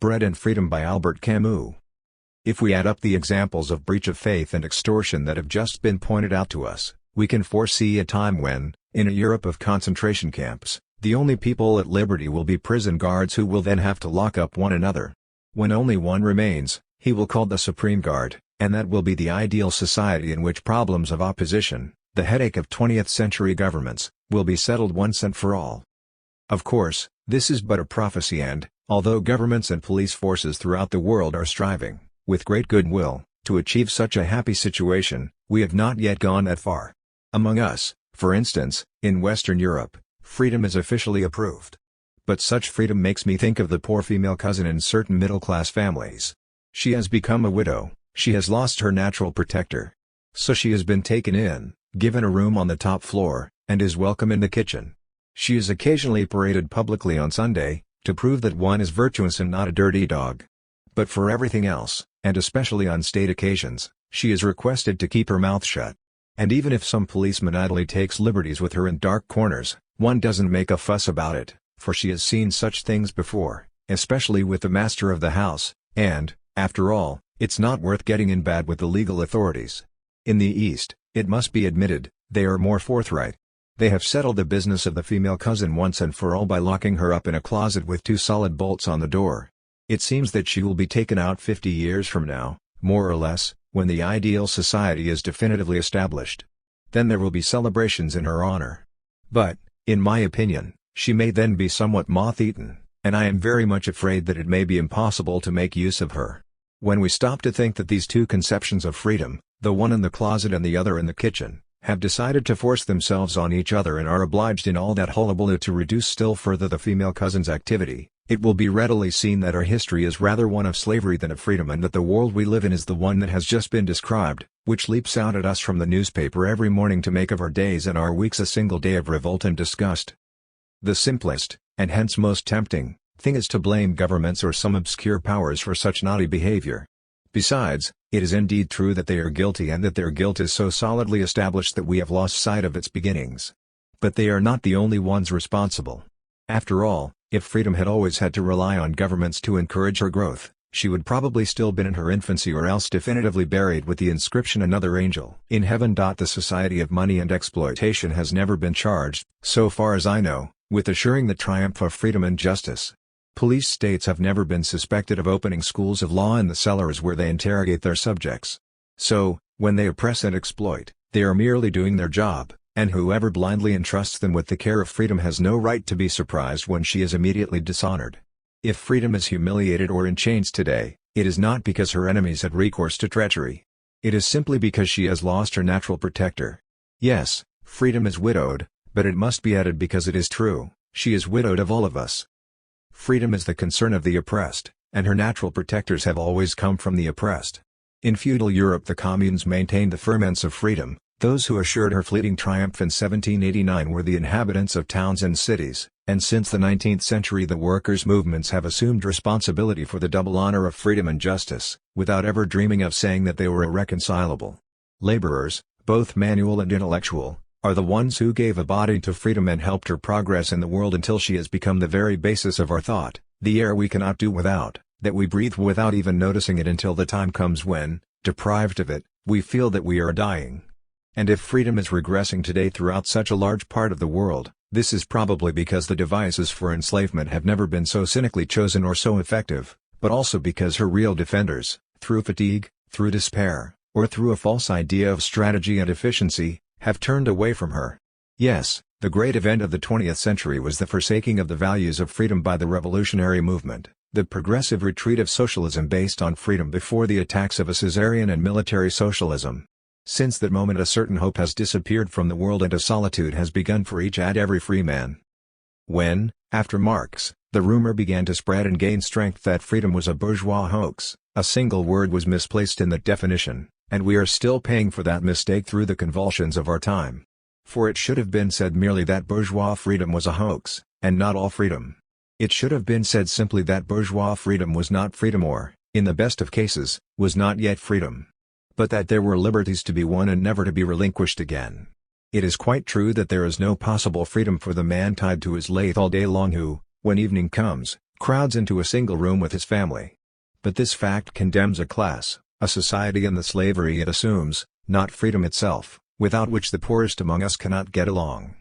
Bread and Freedom by Albert Camus. If we add up the examples of breach of faith and extortion that have just been pointed out to us, we can foresee a time when, in a Europe of concentration camps, the only people at liberty will be prison guards who will then have to lock up one another. When only one remains, he will call the Supreme Guard, and that will be the ideal society in which problems of opposition, the headache of 20th century governments, will be settled once and for all. Of course, this is but a prophecy and, although governments and police forces throughout the world are striving, with great goodwill, to achieve such a happy situation, we have not yet gone that far. Among us, for instance, in Western Europe, freedom is officially approved. But such freedom makes me think of the poor female cousin in certain middle-class families. She has become a widow, she has lost her natural protector. So she has been taken in, given a room on the top floor, and is welcome in the kitchen. She is occasionally paraded publicly on Sunday, to prove that one is virtuous and not a dirty dog. But for everything else, and especially on state occasions, she is requested to keep her mouth shut. And even if some policeman idly takes liberties with her in dark corners, one doesn't make a fuss about it, for she has seen such things before, especially with the master of the house, and, after all, it's not worth getting in bad with the legal authorities. In the East, it must be admitted, they are more forthright. They have settled the business of the female cousin once and for all by locking her up in a closet with 2 solid bolts on the door. It seems that she will be taken out 50 years from now, more or less, when the ideal society is definitively established. Then there will be celebrations in her honor. But, in my opinion, she may then be somewhat moth-eaten, and I am very much afraid that it may be impossible to make use of her. When we stop to think that these two conceptions of freedom, the one in the closet and the other in the kitchen, have decided to force themselves on each other and are obliged in all that hullabaloo to reduce still further the female cousin's activity, it will be readily seen that our history is rather one of slavery than of freedom, and that the world we live in is the one that has just been described, which leaps out at us from the newspaper every morning to make of our days and our weeks a single day of revolt and disgust. The simplest, and hence most tempting, thing is to blame governments or some obscure powers for such naughty behavior. Besides, it is indeed true that they are guilty and that their guilt is so solidly established that we have lost sight of its beginnings. But they are not the only ones responsible. After all, if freedom had always had to rely on governments to encourage her growth, she would probably still been in her infancy or else definitively buried with the inscription "Another Angel in Heaven." The society of money and exploitation has never been charged, so far as I know, with assuring the triumph of freedom and justice. Police states have never been suspected of opening schools of law in the cellars where they interrogate their subjects. So, when they oppress and exploit, they are merely doing their job, and whoever blindly entrusts them with the care of freedom has no right to be surprised when she is immediately dishonored. If freedom is humiliated or in chains today, it is not because her enemies had recourse to treachery. It is simply because she has lost her natural protector. Yes, freedom is widowed, but it must be added because it is true, she is widowed of all of us. Freedom is the concern of the oppressed, and her natural protectors have always come from the oppressed. In feudal Europe the communes maintained the ferments of freedom. Those who assured her fleeting triumph in 1789 were the inhabitants of towns and cities, and since the 19th century the workers' movements have assumed responsibility for the double honor of freedom and justice, without ever dreaming of saying that they were irreconcilable. Laborers, both manual and intellectual, are the ones who gave a body to freedom and helped her progress in the world until she has become the very basis of our thought, the air we cannot do without, that we breathe without even noticing it until the time comes when, deprived of it, we feel that we are dying. And if freedom is regressing today throughout such a large part of the world, this is probably because the devices for enslavement have never been so cynically chosen or so effective, but also because her real defenders, through fatigue, through despair, or through a false idea of strategy and efficiency, have turned away from her. Yes, the great event of the 20th century was the forsaking of the values of freedom by the revolutionary movement, the progressive retreat of socialism based on freedom before the attacks of a Caesarian and military socialism. Since that moment a certain hope has disappeared from the world and a solitude has begun for each and every free man. When, after Marx, the rumor began to spread and gain strength that freedom was a bourgeois hoax, a single word was misplaced in that definition, and we are still paying for that mistake through the convulsions of our time. For it should have been said merely that bourgeois freedom was a hoax, and not all freedom. It should have been said simply that bourgeois freedom was not freedom or, in the best of cases, was not yet freedom. But that there were liberties to be won and never to be relinquished again. It is quite true that there is no possible freedom for the man tied to his lathe all day long who, when evening comes, crowds into a single room with his family. But this fact condemns a class, a society and the slavery it assumes, not freedom itself, without which the poorest among us cannot get along.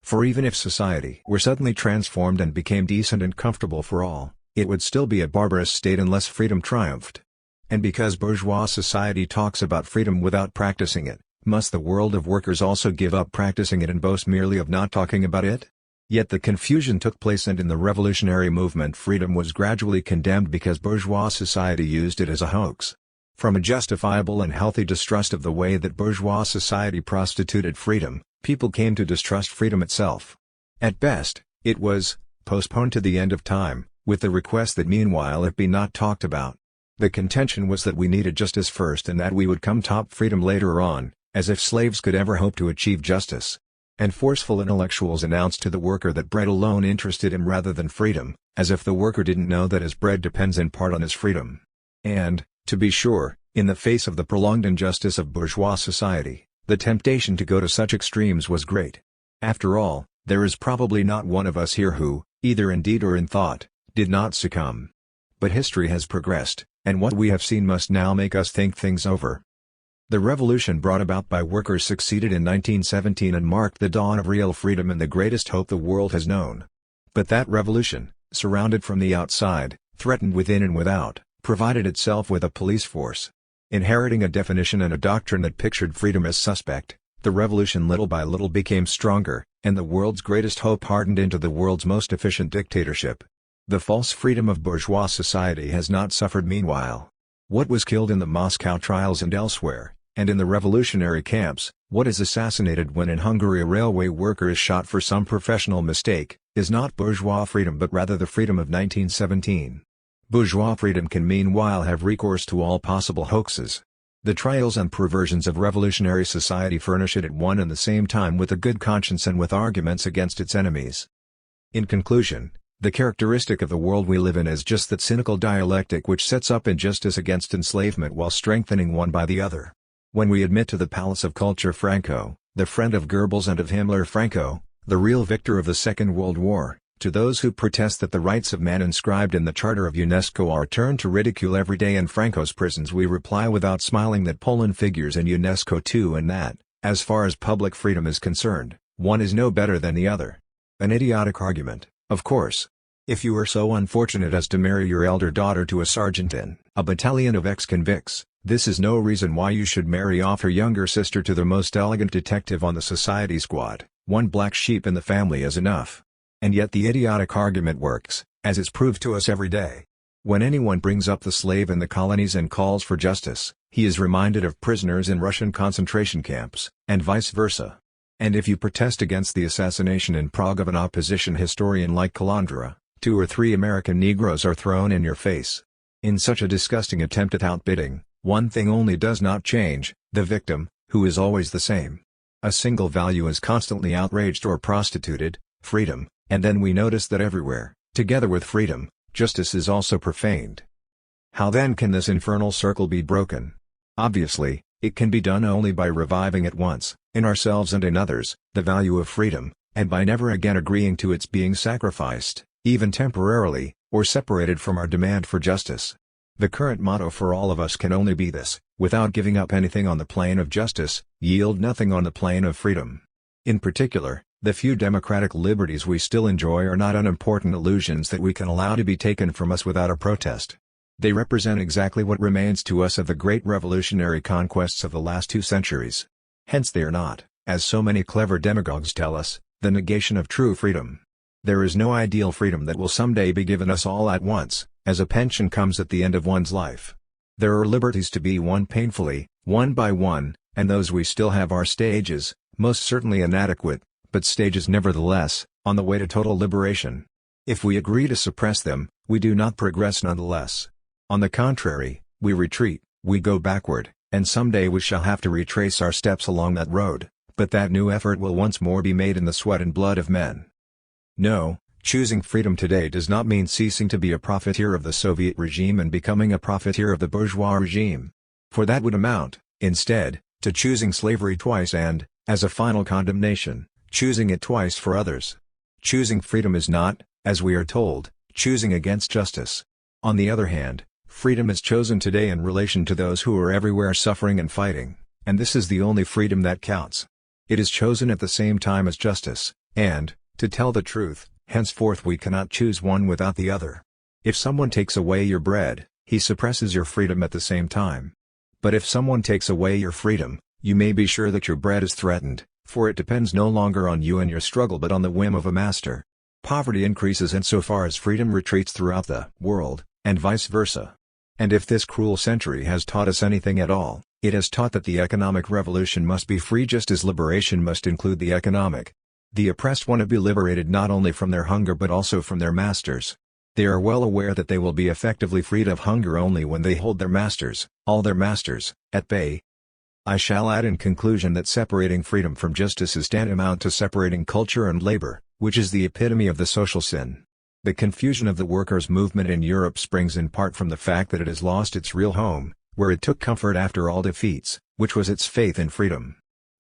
For even if society were suddenly transformed and became decent and comfortable for all, it would still be a barbarous state unless freedom triumphed. And because bourgeois society talks about freedom without practicing it, must the world of workers also give up practicing it and boast merely of not talking about it? Yet the confusion took place, and in the revolutionary movement freedom was gradually condemned because bourgeois society used it as a hoax. From a justifiable and healthy distrust of the way that bourgeois society prostituted freedom, people came to distrust freedom itself. At best, it was postponed to the end of time, with the request that meanwhile it be not talked about. The contention was that we needed justice first and that we would come top freedom later on, as if slaves could ever hope to achieve justice. And forceful intellectuals announced to the worker that bread alone interested him rather than freedom, as if the worker didn't know that his bread depends in part on his freedom. And, to be sure, in the face of the prolonged injustice of bourgeois society, the temptation to go to such extremes was great. After all, there is probably not one of us here who, either in deed or in thought, did not succumb. But history has progressed, and what we have seen must now make us think things over. The revolution brought about by workers succeeded in 1917 and marked the dawn of real freedom and the greatest hope the world has known. But that revolution, surrounded from the outside, threatened within and without, provided itself with a police force. Inheriting a definition and a doctrine that pictured freedom as suspect, the revolution little by little became stronger, and the world's greatest hope hardened into the world's most efficient dictatorship. The false freedom of bourgeois society has not suffered meanwhile. What was killed in the Moscow trials and elsewhere, and in the revolutionary camps, what is assassinated when in Hungary a railway worker is shot for some professional mistake, is not bourgeois freedom but rather the freedom of 1917. Bourgeois freedom can meanwhile have recourse to all possible hoaxes. The trials and perversions of revolutionary society furnish it at one and the same time with a good conscience and with arguments against its enemies. In conclusion, the characteristic of the world we live in is just that cynical dialectic which sets up injustice against enslavement while strengthening one by the other. When we admit to the palace of culture Franco, the friend of Goebbels and of Himmler Franco, the real victor of the Second World War, to those who protest that the rights of man inscribed in the Charter of UNESCO are turned to ridicule every day in Franco's prisons, we reply without smiling that Poland figures in UNESCO too, and that, as far as public freedom is concerned, one is no better than the other. An idiotic argument, of course. If you are so unfortunate as to marry your elder daughter to a sergeant in a battalion of ex-convicts, this is no reason why you should marry off her younger sister to the most elegant detective on the society squad. One black sheep in the family is enough. And yet the idiotic argument works, as is proved to us every day. When anyone brings up the slave in the colonies and calls for justice, he is reminded of prisoners in Russian concentration camps, and vice versa. And if you protest against the assassination in Prague of an opposition historian like Calandra, 2 or 3 American Negroes are thrown in your face. In such a disgusting attempt at outbidding, one thing only does not change: the victim, who is always the same. A single value is constantly outraged or prostituted: freedom, and then we notice that everywhere, together with freedom, justice is also profaned. How then can this infernal circle be broken? Obviously, it can be done only by reviving at once, in ourselves and in others, the value of freedom, and by never again agreeing to its being sacrificed, even temporarily, or separated from our demand for justice. The current motto for all of us can only be this: without giving up anything on the plane of justice, yield nothing on the plane of freedom. In particular, the few democratic liberties we still enjoy are not unimportant illusions that we can allow to be taken from us without a protest. They represent exactly what remains to us of the great revolutionary conquests of the last 2 centuries. Hence they are not, as so many clever demagogues tell us, the negation of true freedom. There is no ideal freedom that will someday be given us all at once, as a pension comes at the end of one's life. There are liberties to be won painfully, one by one, and those we still have are stages, most certainly inadequate, but stages nevertheless, on the way to total liberation. If we agree to suppress them, we do not progress nonetheless. On the contrary, we retreat, we go backward, and someday we shall have to retrace our steps along that road, but that new effort will once more be made in the sweat and blood of men. No, choosing freedom today does not mean ceasing to be a profiteer of the Soviet regime and becoming a profiteer of the bourgeois regime. For that would amount, instead, to choosing slavery twice and, as a final condemnation, choosing it twice for others. Choosing freedom is not, as we are told, choosing against justice. On the other hand, freedom is chosen today in relation to those who are everywhere suffering and fighting, and this is the only freedom that counts. It is chosen at the same time as justice, and, to tell the truth, henceforth we cannot choose one without the other. If someone takes away your bread, he suppresses your freedom at the same time. But if someone takes away your freedom, you may be sure that your bread is threatened, for it depends no longer on you and your struggle but on the whim of a master. Poverty increases insofar as freedom retreats throughout the world, and vice versa. And if this cruel century has taught us anything at all, it has taught that the economic revolution must be free just as liberation must include the economic. The oppressed want to be liberated not only from their hunger but also from their masters. They are well aware that they will be effectively freed of hunger only when they hold their masters, all their masters, at bay. I shall add in conclusion that separating freedom from justice is tantamount to separating culture and labor, which is the epitome of the social sin. The confusion of the workers' movement in Europe springs in part from the fact that it has lost its real home, where it took comfort after all defeats, which was its faith in freedom.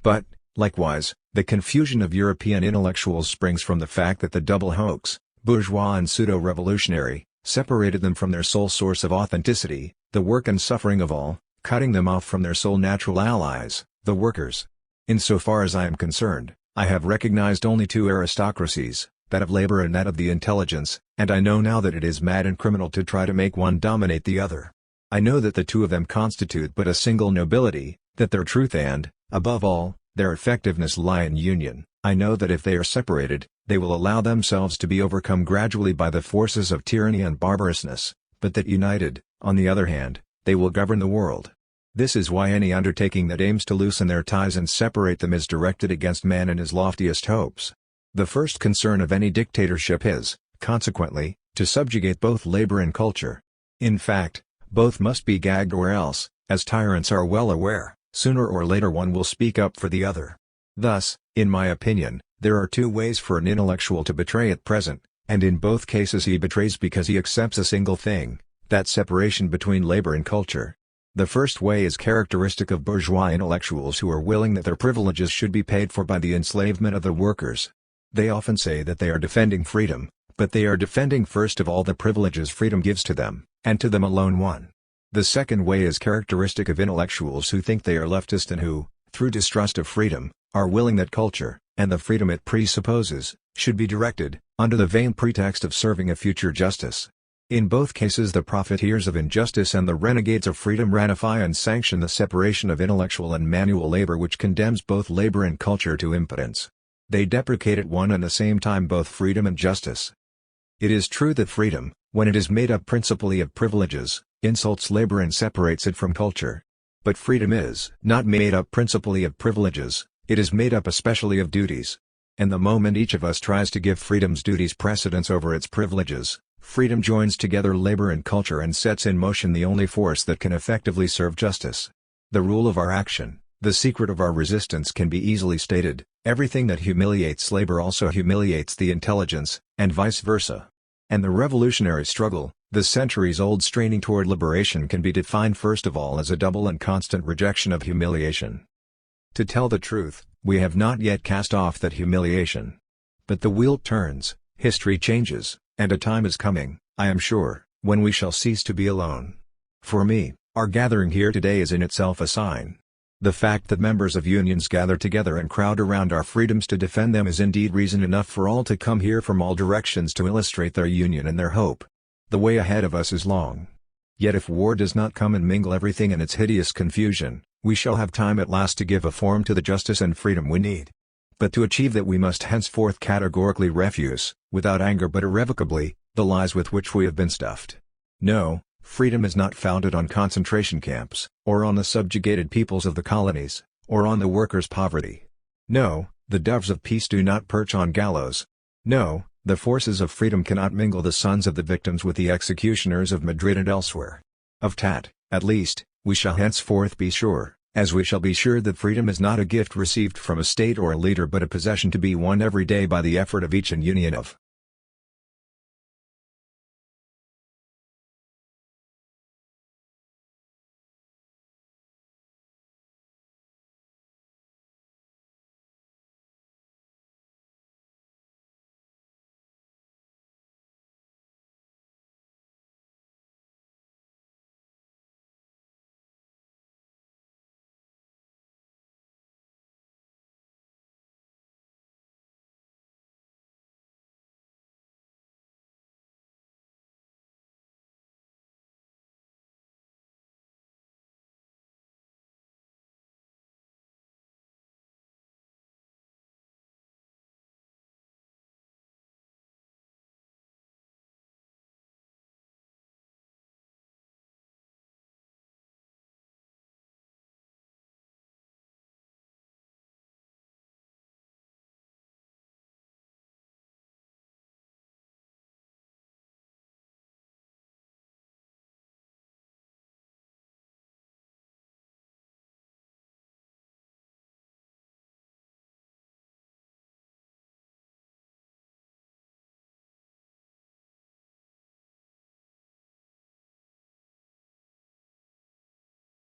But, likewise, the confusion of European intellectuals springs from the fact that the double hoax, bourgeois and pseudo-revolutionary, separated them from their sole source of authenticity, the work and suffering of all, cutting them off from their sole natural allies, the workers. In so far as I am concerned, I have recognized only two aristocracies, that of labor and that of the intelligence, and I know now that it is mad and criminal to try to make one dominate the other. I know that the two of them constitute but a single nobility, that their truth and, above all, their effectiveness lie in union. I know that if they are separated, they will allow themselves to be overcome gradually by the forces of tyranny and barbarousness, but that united, on the other hand, they will govern the world. This is why any undertaking that aims to loosen their ties and separate them is directed against man and his loftiest hopes. The first concern of any dictatorship is, consequently, to subjugate both labor and culture. In fact, both must be gagged or else, as tyrants are well aware, sooner or later one will speak up for the other. Thus, in my opinion, there are two ways for an intellectual to betray at present, and in both cases he betrays because he accepts a single thing, that separation between labor and culture. The first way is characteristic of bourgeois intellectuals who are willing that their privileges should be paid for by the enslavement of the workers. They often say that they are defending freedom, but they are defending first of all the privileges freedom gives to them, and to them alone one. The second way is characteristic of intellectuals who think they are leftist and who, through distrust of freedom, are willing that culture, and the freedom it presupposes, should be directed, under the vain pretext of serving a future justice. In both cases the profiteers of injustice and the renegades of freedom ratify and sanction the separation of intellectual and manual labor which condemns both labor and culture to impotence. They deprecate at one and the same time both freedom and justice. It is true that freedom, when it is made up principally of privileges, insults labor and separates it from culture. But freedom is not made up principally of privileges, it is made up especially of duties. And the moment each of us tries to give freedom's duties precedence over its privileges, freedom joins together labor and culture and sets in motion the only force that can effectively serve justice. The rule of our action, the secret of our resistance can be easily stated: everything that humiliates labor also humiliates the intelligence, and vice versa. And the revolutionary struggle, the centuries-old straining toward liberation, can be defined first of all as a double and constant rejection of humiliation. To tell the truth, we have not yet cast off that humiliation. But the wheel turns, history changes, and a time is coming, I am sure, when we shall cease to be alone. For me, our gathering here today is in itself a sign. The fact that members of unions gather together and crowd around our freedoms to defend them is indeed reason enough for all to come here from all directions to illustrate their union and their hope. The way ahead of us is long. Yet if war does not come and mingle everything in its hideous confusion, we shall have time at last to give a form to the justice and freedom we need. But to achieve that we must henceforth categorically refuse, without anger but irrevocably, the lies with which we have been stuffed. No, freedom is not founded on concentration camps, or on the subjugated peoples of the colonies, or on the workers' poverty. No, the doves of peace do not perch on gallows. No, the forces of freedom cannot mingle the sons of the victims with the executioners of Madrid and elsewhere. Of that, at least, we shall henceforth be sure, as we shall be sure that freedom is not a gift received from a state or a leader but a possession to be won every day by the effort of each and union of